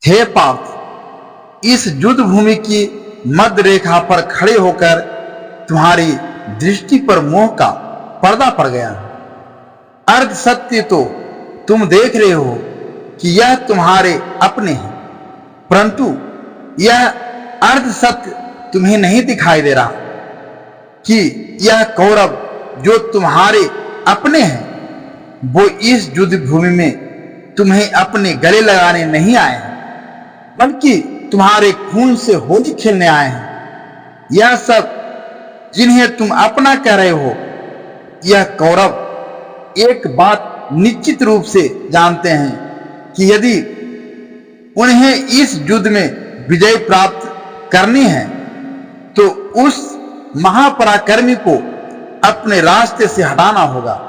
हे पार्थ, इस युद्ध भूमि की मध्य रेखा पर खड़े होकर तुम्हारी दृष्टि पर मोह का पर्दा पड़ गया है। अर्ध सत्य तो तुम देख रहे हो कि यह तुम्हारे अपने हैं, परंतु यह अर्ध सत्य तुम्हें नहीं दिखाई दे रहा कि यह कौरव जो तुम्हारे अपने हैं वो इस युद्ध भूमि में तुम्हें अपने गले लगाने नहीं आए हैं, बल्कि तुम्हारे खून से होली खेलने आए हैं। यह सब जिन्हें तुम अपना कह रहे हो, यह कौरव एक बात निश्चित रूप से जानते हैं कि यदि उन्हें इस युद्ध में विजय प्राप्त करनी है तो उस महापराक्रमी को अपने रास्ते से हटाना होगा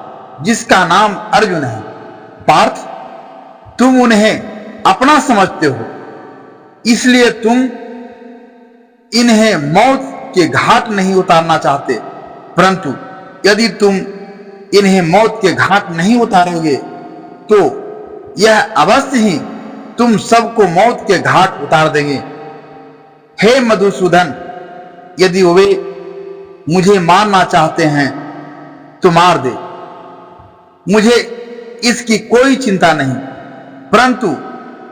जिसका नाम अर्जुन है। पार्थ, तुम उन्हें अपना समझते हो, इसलिए तुम इन्हें मौत के घाट नहीं उतारना चाहते, परंतु यदि तुम इन्हें मौत के घाट नहीं उतारोगे तो यह अवश्य ही तुम सबको मौत के घाट उतार देंगे। हे मधुसूदन, यदि वे मुझे मारना चाहते हैं तो मार दे, मुझे इसकी कोई चिंता नहीं, परंतु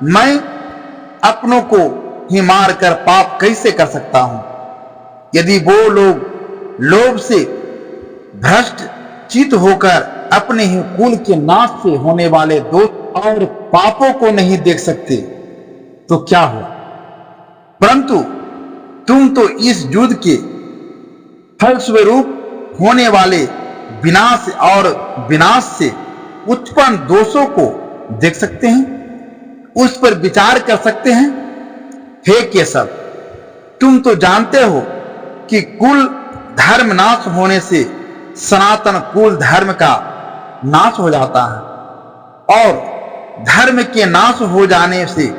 मैं अपनों को ही मारकर पाप कैसे कर सकता हूं? यदि वो लोग लोभ से भ्रष्ट चित होकर अपने ही कुल के नाश से होने वाले दोष और पापों को नहीं देख सकते तो क्या हुआ? परंतु तुम तो इस युद्ध के फलस्वरूप होने वाले विनाश और विनाश से उत्पन्न दोषों को देख सकते हैं, उस पर विचार कर सकते हैं। हे केशव, तुम तो जानते हो कि कुल धर्म नाश होने से सनातन कुल धर्म का नाश हो जाता है और धर्म के नाश हो जाने से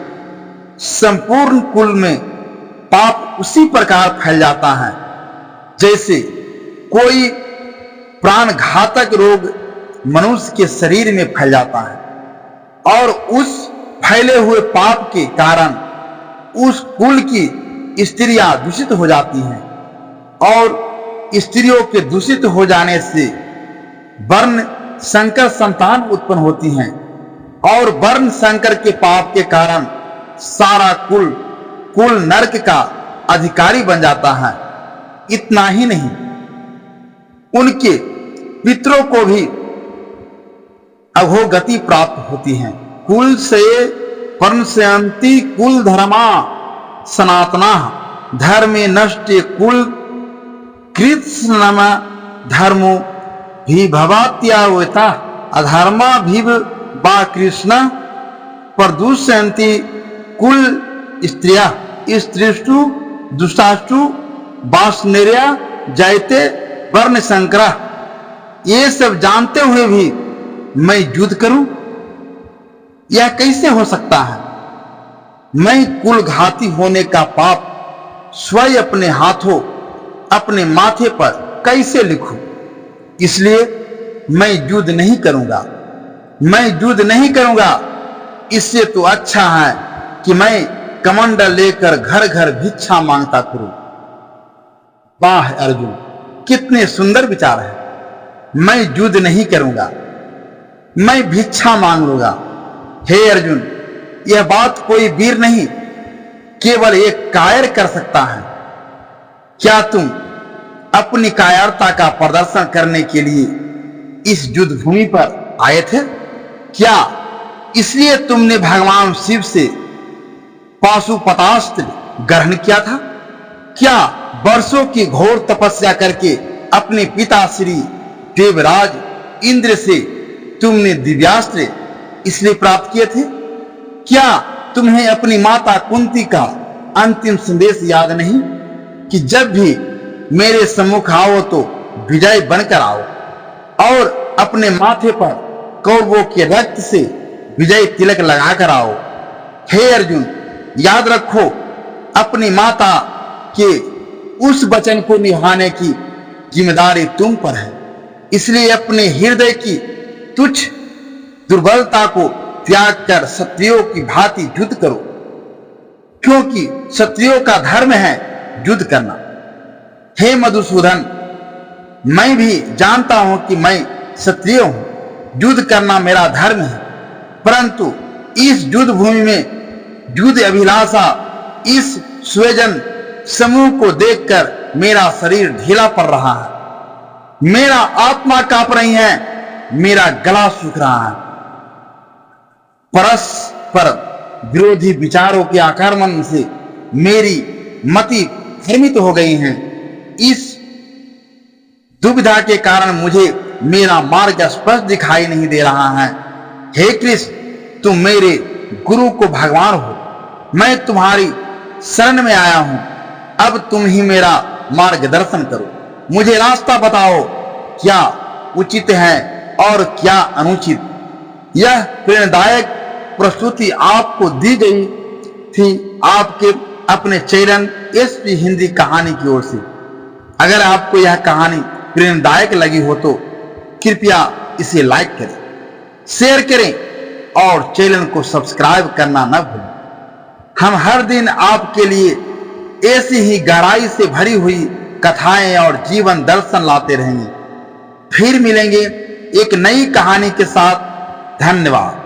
संपूर्ण कुल में पाप उसी प्रकार फैल जाता है जैसे कोई प्राणघातक रोग मनुष्य के शरीर में फैल जाता है और उस फैले हुए पाप के कारण उस कुल की स्त्रियां दूषित हो जाती हैं और स्त्रियों के दूषित हो जाने से वर्ण संकर संतान उत्पन्न होती हैं और वर्ण संकर के पाप के कारण सारा कुल नरक का अधिकारी बन जाता है। इतना ही नहीं, उनके पितरों को भी अधोगति प्राप्त होती है। कुल से पर्णशयन्ति कुल धर्मा सनातना धर्मे नष्टे कुल कृत्स्नम धर्मो भी भवात्यावता अधर्मा भीव बा कृष्ण प्रदूषयन्ति कुल स्त्रिया स्त्रीष्टु दुष्टाष्टु वासनेर्या जायते वर्ण संकरा। ये सब जानते हुए भी मैं युद्ध करूं, यह कैसे हो सकता है? मैं कुल घाती होने का पाप स्वयं अपने हाथों अपने माथे पर कैसे लिखूं? इसलिए मैं युद्ध नहीं करूंगा, मैं युद्ध नहीं करूंगा। इससे तो अच्छा है कि मैं कमंडल लेकर घर घर भिक्षा मांगता फिरूं। वाह अर्जुन, कितने सुंदर विचार है। मैं युद्ध नहीं करूंगा, मैं भिक्षा मांग लूंगा। हे अर्जुन, यह बात कोई वीर नहीं, केवल एक कायर कर सकता है। क्या तुम अपनी कायरता का प्रदर्शन करने के लिए इस युद्ध भूमि पर आए थे? क्या इसलिए तुमने भगवान शिव से पाशुपतास्त्र ग्रहण किया था? क्या वर्षों की घोर तपस्या करके अपने पिता श्री देवराज इंद्र से तुमने दिव्यास्त्र इसलिए प्राप्त किए थे? क्या तुम्हें अपनी माता कुंती का अंतिम संदेश याद नहीं कि जब भी मेरे सम्मुख आओ तो विजय बनकर आओ और अपने माथे पर कौरवों के रक्त से विजय तिलक लगाकर आओ? हे अर्जुन, याद रखो, अपनी माता के उस वचन को निभाने की जिम्मेदारी तुम पर है। इसलिए अपने हृदय की तुच्छ दुर्बलता को त्याग कर क्षत्रियों की भांति युद्ध करो क्योंकि क्षत्रियों का धर्म है युद्ध करना। हे मधुसूदन, मैं भी जानता हूं कि मैं क्षत्रिय हूं, युद्ध करना मेरा धर्म है, परंतु इस युद्ध भूमि में युद्ध अभिलाषा इस स्वजन समूह को देखकर मेरा शरीर ढीला पड़ रहा है, मेरा आत्मा कांप रही है, मेरा गला सूख रहा है। परस्पर विरोधी विचारों के आक्रमण से मेरी मति भ्रमित हो गई है। इस दुविधा के कारण मुझे मेरा मार्ग स्पष्ट दिखाई नहीं दे रहा है। हे कृष्ण, तुम मेरे गुरु को भगवान हो, मैं तुम्हारी शरण में आया हूं, अब तुम ही मेरा मार्गदर्शन करो, मुझे रास्ता बताओ, क्या उचित है और क्या अनुचित। यह प्रेरणादायक प्रस्तुति आपको दी गई थी आपके अपने चैनल एसपी हिंदी कहानी की ओर से। अगर आपको यह कहानी प्रेरणादायक लगी हो तो कृपया इसे लाइक करें, शेयर करें और चैनल को सब्सक्राइब करना न भूलें। हम हर दिन आपके लिए ऐसी ही गहराई से भरी हुई कथाएं और जीवन दर्शन लाते रहेंगे। फिर मिलेंगे एक नई कहानी के साथ। धन्यवाद।